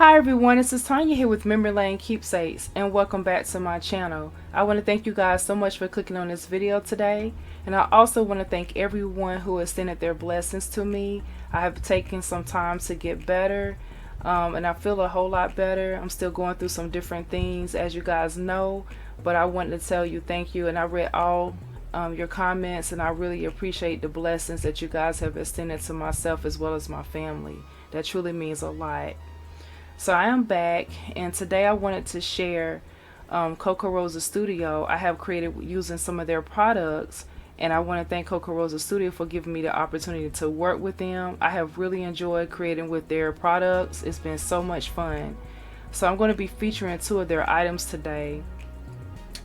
Hi everyone, this is Tanya here with Memory Lane Keepsakes, and welcome back to my channel. I want to thank you guys so much for clicking on this video today, and I also want to thank everyone who has extended their blessings to me. I have taken some time to get better, and I feel a whole lot better. I'm still going through some different things, as you guys know, but I wanted to tell you thank you, and I read all your comments, and I really appreciate the blessings that you guys have extended to myself as well as my family. That truly means a lot. So I am back, and today I wanted to share Kokorosa Studio. I have created using some of their products, and I want to thank Kokorosa Studio for giving me the opportunity to work with them. I have really enjoyed creating with their products. It's been so much fun. So I'm going to be featuring two of their items today,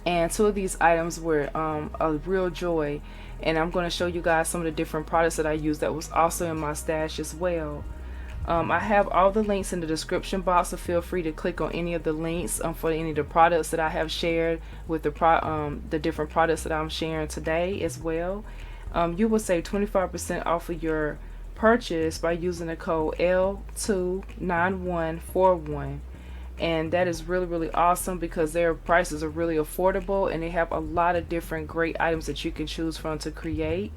and two of these items were a real joy, and I'm going to show you guys some of the different products that I use that was also in my stash as well. I have all the links in the description box, so feel free to click on any of the links for any of the products that I have shared with the different products that I'm sharing today as well. You will save 25% off of your purchase by using the code L29141, and that is really awesome because their prices are really affordable, and they have a lot of different great items that you can choose from to create.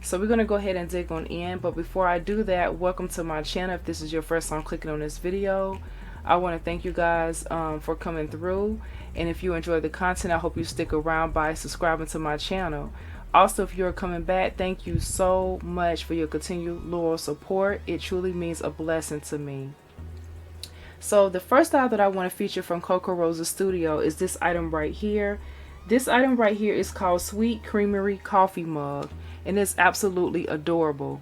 So we're going to go ahead and dig on in, but before I do that, welcome to my channel. If this is your first time clicking on this video, I want to thank you guys for coming through, and if you enjoy the content, I hope you stick around by subscribing to my channel. Also, if you're coming back, thank you so much for your continued loyal support. It truly means a blessing to me. So the first item that I want to feature from Kokorosa Studio is this item right here. This item right here is called Sweet Creamery Coffee Mug, and it's absolutely adorable.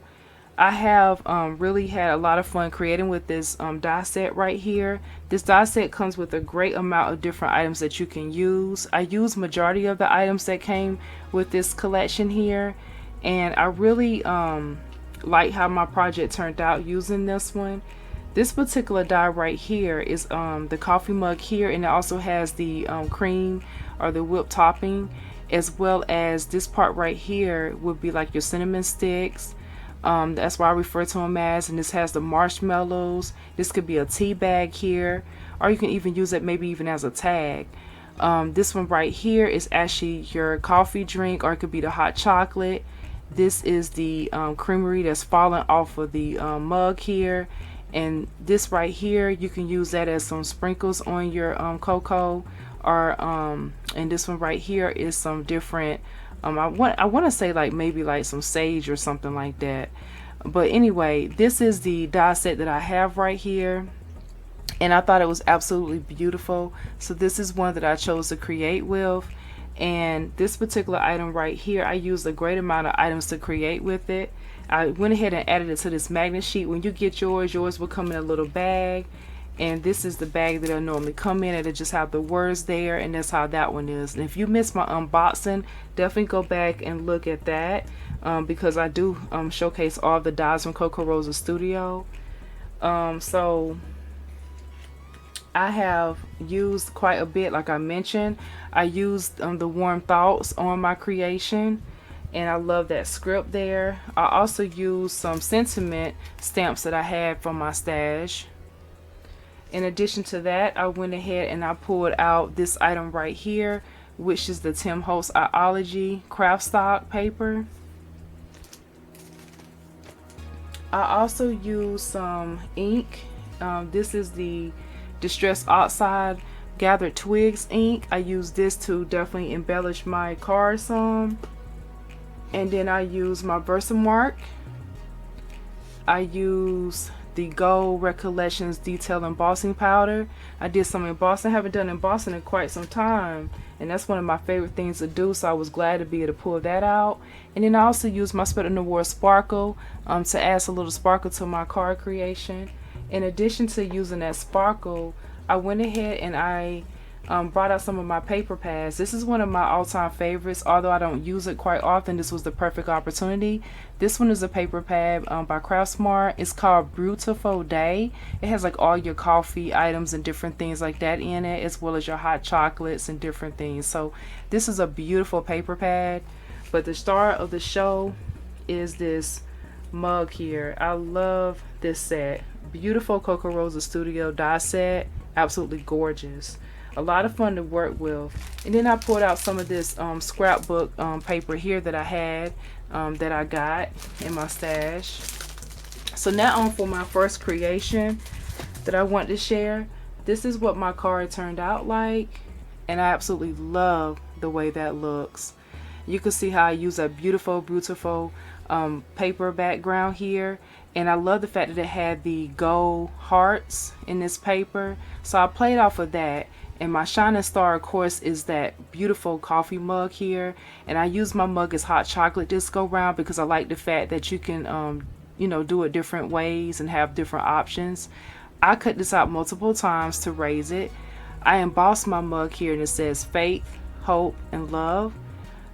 I have really had a lot of fun creating with this die set right here. This die set comes with a great amount of different items that you can use. I used majority of the items that came with this collection here, and I really like how my project turned out using this one. This particular die right here is the coffee mug here, and it also has the cream or the whipped topping, as well as this part right here would be like your cinnamon sticks. That's why I refer to them as, and this has the marshmallows. This could be a tea bag here, or you can even use it maybe even as a tag. This one right here is actually your coffee drink, or it could be the hot chocolate. This is the creamery that's falling off of the mug here, and this right here, you can use that as some sprinkles on your cocoa, or and this one right here is some different I want to say like maybe like some sage or something like that. But anyway, this is the die set that I have right here, and I thought it was absolutely beautiful. So this is one that I chose to create with, and this particular item right here, I used a great amount of items to create with it. I went ahead and added it to this magnet sheet. When you get yours will come in a little bag, and this is the bag that I normally come in. It'll just have the words there, and that's how that one is. And if you missed my unboxing, definitely go back and look at that, because I do showcase all the dies from Kokorosa Studio. So I have used quite a bit. Like I mentioned, I used the warm thoughts on my creation, and I love that script there. I also used some sentiment stamps that I had from my stash. In addition to that, I went ahead and I pulled out this item right here, which is the Tim Holtz Iology craft stock paper. I also used some ink. This is the Distress Oxide Gathered Twigs ink. I used this to definitely embellish my card some. And then I used my Versamark. I used the Gold Recollections Detail Embossing Powder. I did some embossing. I haven't done embossing in quite some time, and that's one of my favorite things to do, so I was glad to be able to pull that out. And then I also used my Spectrum Noir Sparkle to add a little sparkle to my card creation. In addition to using that sparkle, I went ahead and I brought out some of my paper pads. This is one of my all-time favorites. Although I don't use it quite often, this was the perfect opportunity. This one is a paper pad by Craftsmart. It's called Beautiful Day. It has like all your coffee items and different things like that in it, as well as your hot chocolates and different things. So this is a beautiful paper pad. But the star of the show is this mug here. I love this set. beautiful Kokorosa Studio die set. Absolutely gorgeous. A lot of fun to work with. And then I pulled out some of this scrapbook paper here that I had, that I got in my stash. So now on for my first creation that I want to share. This is what my card turned out like, and I absolutely love the way that looks. You can see how I use a beautiful paper background here, and I love the fact that it had the gold hearts in this paper, so I played off of that. And my shining star, of course, is that beautiful coffee mug here, and I use my mug as hot chocolate this go round because I like the fact that you can you know, do it different ways and have different options. I cut this out multiple times to raise it. I embossed my mug here, and it says faith, hope, and love.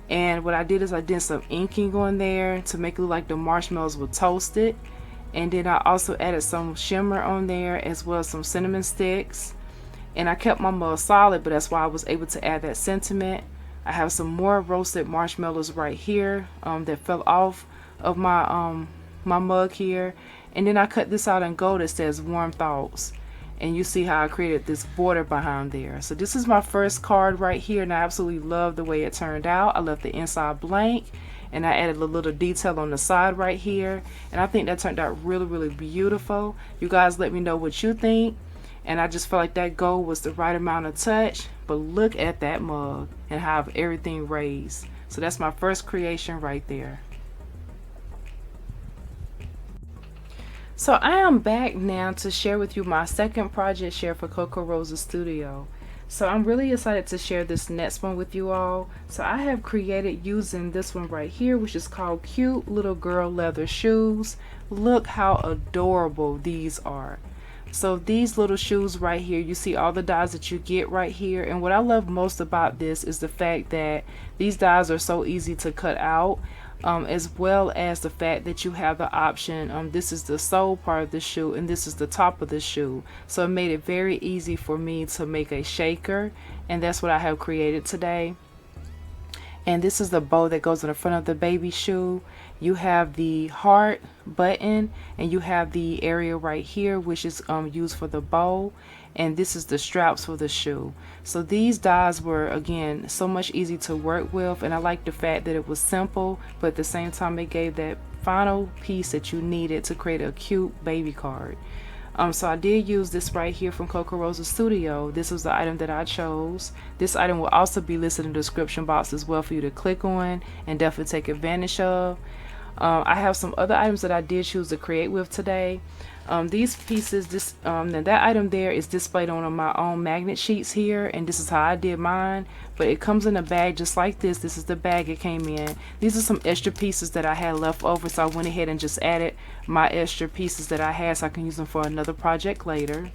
And what I did is I did some inking on there to make it look like the marshmallows were toasted. And then I also added some shimmer on there, as well as some cinnamon sticks. And I kept my mug solid, but that's why I was able to add that sentiment. I have some more roasted marshmallows right here that fell off of my my mug here. And then I cut this out in gold that says warm thoughts, and you see how I created this border behind there. So this is my first card right here, and I absolutely love the way it turned out. I left the inside blank, and I added a little detail on the side right here, and I think that turned out really beautiful. You guys let me know what you think. And I just felt like that gold was the right amount of touch. But look at that mug and how everything raised. So that's my first creation right there. So I am back now to share with you my second project share for Kokorosa Studio. So I'm really excited to share this next one with you all. So I have created using this one right here, which is called Cute Little Girl Leather Shoes. Look how adorable these are. So these little shoes right here, you see all the dies that you get right here. And what I love most about this is the fact that these dies are so easy to cut out. As well as the fact that you have the option, this is the sole part of the shoe and this is the top of the shoe, so it made it very easy for me to make a shaker, and that's what I have created today. And this is the bow that goes in the front of the baby shoe. You have the heart button, and you have the area right here which is used for the bow, and this is the straps for the shoe. So these dies were again so much easy to work with, and I like the fact that it was simple, but at the same time it gave that final piece that you needed to create a cute baby card. So I did use this right here from Kokorosa Studio. This was the item that I chose. This item will also be listed in the description box as well for you to click on and definitely take advantage of. I have some other items that I did choose to create with today. These pieces, now that item there is displayed on my own magnet sheets here, and this is how I did mine, but it comes in a bag just like this. This is the bag it came in. These are some extra pieces that I had left over, so I went ahead and just added my extra pieces that I had so I can use them for another project later.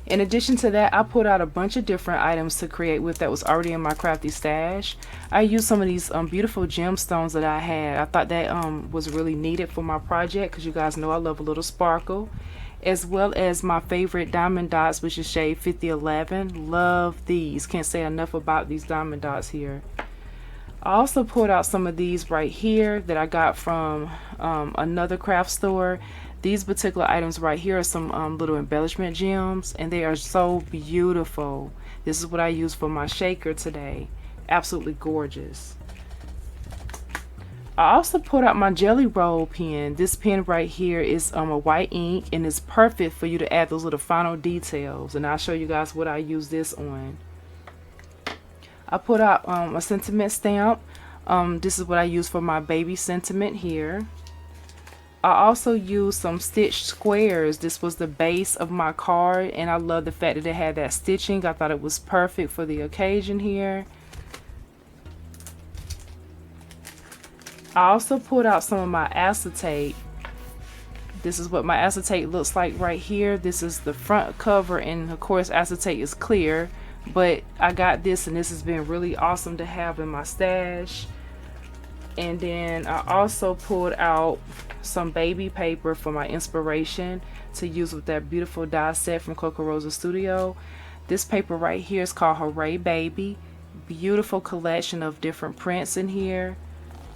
In addition to that, I pulled out a bunch of different items to create with that was already in my crafty stash. I used some of these beautiful gemstones that I had. I thought that was really needed for my project because you guys know I love a little sparkle. As well as my favorite diamond dots, which is shade 5011. Love these. Can't say enough about these diamond dots here. I also pulled out some of these right here that I got from another craft store. These particular items right here are some little embellishment gems, and they are so beautiful. This is what I use for my shaker today. Absolutely gorgeous. I also pulled out my jelly roll pen. This pen right here is a white ink, and it's perfect for you to add those little final details, and I'll show you guys what I use this on. I put out a sentiment stamp. This is what I use for my baby sentiment here. I also used some stitched squares. This was the base of my card, and I love the fact that it had that stitching. I thought it was perfect for the occasion here. I also pulled out some of my acetate. This is what my acetate looks like right here. This is the front cover, and of course acetate is clear, but I got this, and this has been really awesome to have in my stash. And then I also pulled out some baby paper for my inspiration to use with that beautiful die set from Kokorosa Studio. This paper right here is called Hooray Baby. Beautiful collection of different prints in here,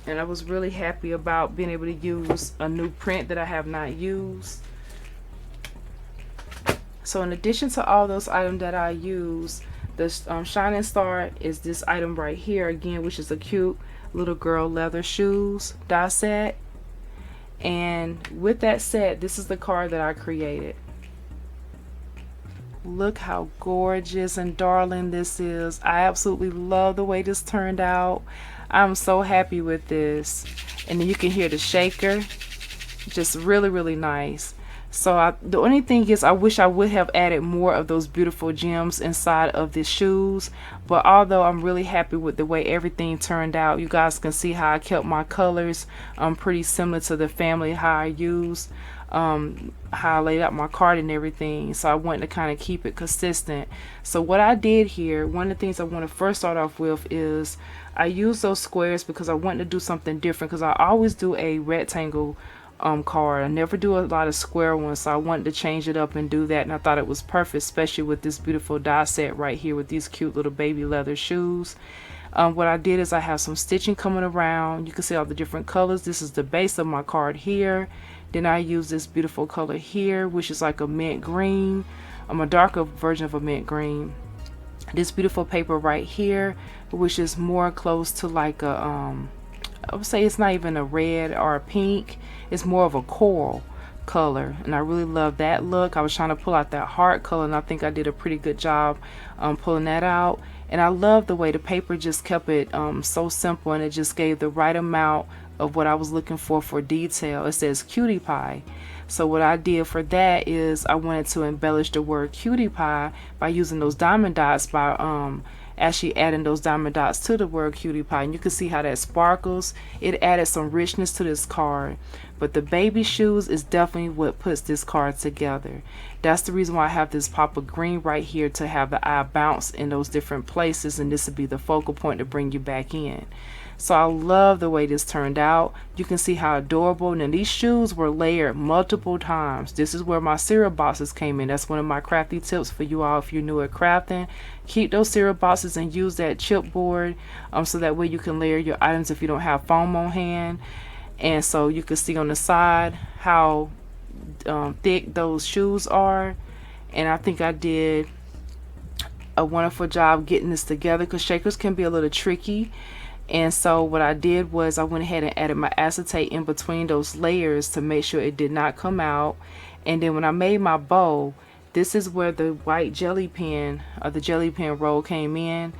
and I was really happy about being able to use a new print that I have not used. So in addition to all those items that I use, the shining star is this item right here again, which is a cute little girl leather shoes die set. And with that set, this is the card that I created. Look how gorgeous and darling this is. I absolutely love the way this turned out. I'm so happy with this. And then you can hear the shaker. Just really, really nice. So the only thing is, I wish I would have added more of those beautiful gems inside of the shoes. But although I'm really happy with the way everything turned out, you guys can see how I kept my colors pretty similar to the family, how I used, how I laid out my card and everything. So I wanted to kind of keep it consistent. So what I did here, one of the things I want to first start off with is I use those squares because I wanted to do something different, because I always do a rectangle card. I never do a lot of square ones, so I wanted to change it up and do that, and I thought it was perfect, especially with this beautiful die set right here with these cute little baby leather shoes. What I did is I have some stitching coming around. You can see all the different colors. This is the base of my card here. Then I use this beautiful color here, which is like a mint green, a darker version of a mint green. This beautiful paper right here, which is more close to like a I would say it's not even a red or a pink, it's more of a coral color, and I really love that look. I was trying to pull out that heart color, and I think I did a pretty good job pulling that out. And I love the way the paper just kept it so simple, and it just gave the right amount of what I was looking for detail. It says cutie pie. So what I did for that is I wanted to embellish the word cutie pie by using those diamond dots, by actually adding those diamond dots to the word cutie pie, and you can see how that sparkles. It added some richness to this card. But the baby shoes is definitely what puts this card together. That's the reason why I have this pop of green right here, to have the eye bounce in those different places, and this would be the focal point to bring you back in. So I love the way this turned out. You can see how adorable. And these shoes were layered multiple times. This is where my cereal boxes came in. That's one of my crafty tips for you all if you're new at crafting. Keep those cereal boxes and use that chipboard so that way you can layer your items if you don't have foam on hand. And so you can see on the side how thick those shoes are. And I think I did a wonderful job getting this together, because shakers can be a little tricky. And so what I did was I went ahead and added my acetate in between those layers to make sure it did not come out. And then when I made my bow, this is where the white jelly pen, or the jelly pen roll, came in.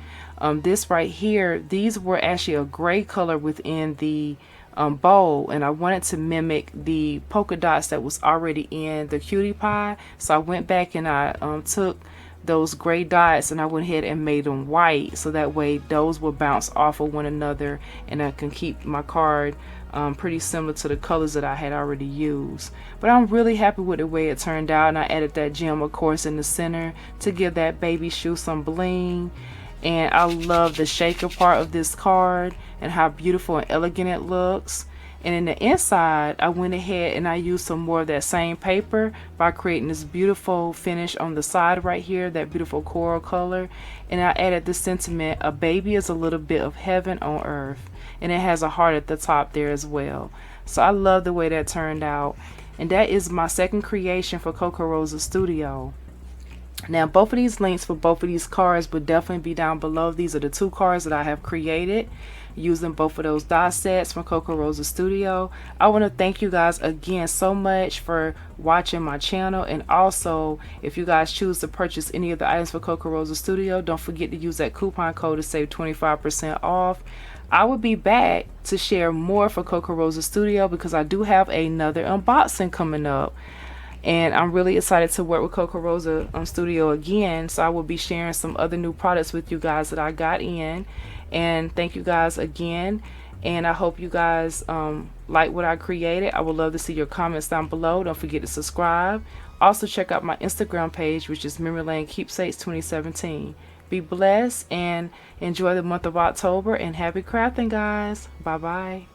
This right here, these were actually a gray color within the bowl, and I wanted to mimic the polka dots that was already in the cutie pie. So I went back and I took those gray dots and I went ahead and made them white, so that way those will bounce off of one another, and I can keep my card pretty similar to the colors that I had already used. But I'm really happy with the way it turned out, and I added that gem, of course, in the center to give that baby shoe some bling. And I love the shaker part of this card and how beautiful and elegant it looks. And in the inside, I went ahead and I used some more of that same paper by creating this beautiful finish on the side right here, that beautiful coral color. And I added the sentiment, a baby is a little bit of heaven on earth. And it has a heart at the top there as well. So I love the way that turned out. And that is my second creation for Kokorosa Studio. Now both of these links for both of these cards would definitely be down below. These are the two cards that I have created using both of those die sets from Kokorosa Studio. I want to thank you guys again so much for watching my channel, and also if you guys choose to purchase any of the items for Kokorosa Studio, don't forget to use that coupon code to save 25% off. I will be back to share more for Kokorosa Studio because I do have another unboxing coming up. And I'm really excited to work with Kokorosa Studio again. So I will be sharing some other new products with you guys that I got in. And thank you guys again. And I hope you guys like what I created. I would love to see your comments down below. Don't forget to subscribe. Also check out my Instagram page, which is Memory Lane Keepsakes 2017. Be blessed and enjoy the month of October, and happy crafting, guys. Bye bye.